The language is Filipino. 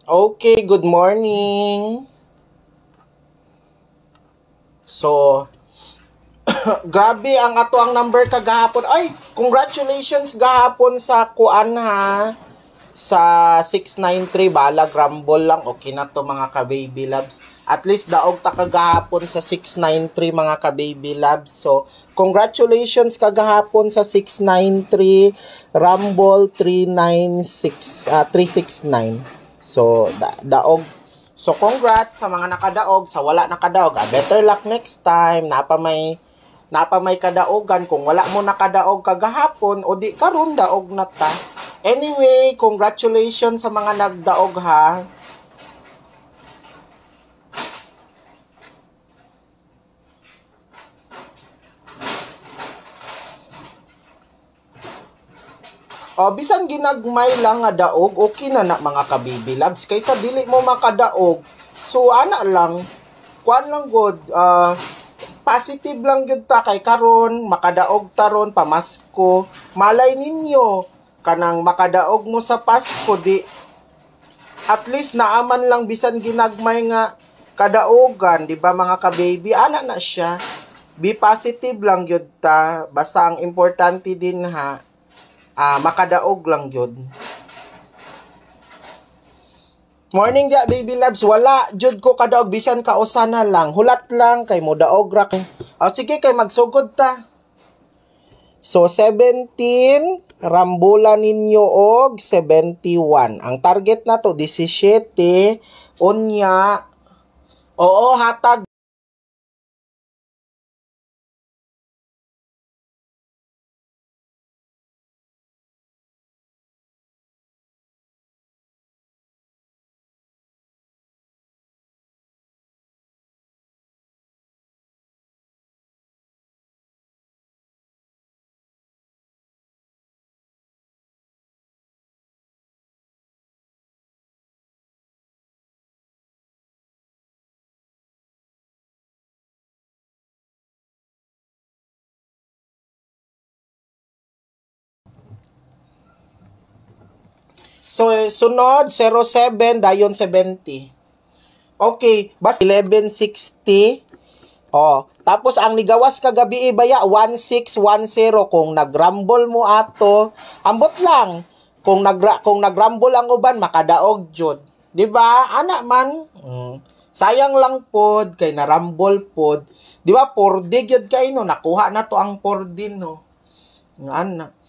Okay, good morning. So, grabe ang ato ang number kagahapon. Ay, congratulations gahapon sa kuan ha. Sa 693 balag rumble lang. Okay na to mga ka-baby loves. At least daog ta kagahapon sa 693 mga ka-baby loves. So, congratulations kagahapon sa 693 rumble 369. So, daog. So, congrats sa mga nakadaog, sa wala nakadaog. Better luck next time. Napa may kadaogan. Kung wala mo nakadaog kagahapon, o di karon daog na ta. Anyway, congratulations sa mga nagdaog ha. Bisan ginagmay lang nga daog, okay na mga ka-baby loves. Kaysa dili mo makadaog, so ana lang, kuan lang good, positive lang yun ta kay karon makadaog taron pamasko. Malay ninyo kanang makadaog mo sa Pasko di at least naaman lang bisan ginagmay nga kadaogan, di ba mga ka-baby? Ana na siya. Be positive lang yun ta. Basta ang importante din ha, makadaog lang yun. Morning dia baby loves, wala jud ko kadaog bisan kausa na lang, hulat lang kay mo daog ra. Sige kay magsugod ta. So 17 rambulan ninyo og 71. Ang target na to 17 unya. Oo, hatag. So, sunod, 07, dayon 70. Okay, bas 1160. Tapos ang nigawas kagabi ibaya 1610 kung nagrumble mo ato, ambot lang. Kung nagrumble ang uban makadaog jud. Di ba? Ana man. Sayang lang pod kay narumble pod. Di ba? 4D gyud kay no, nakuha na to ang 4D no. Ana.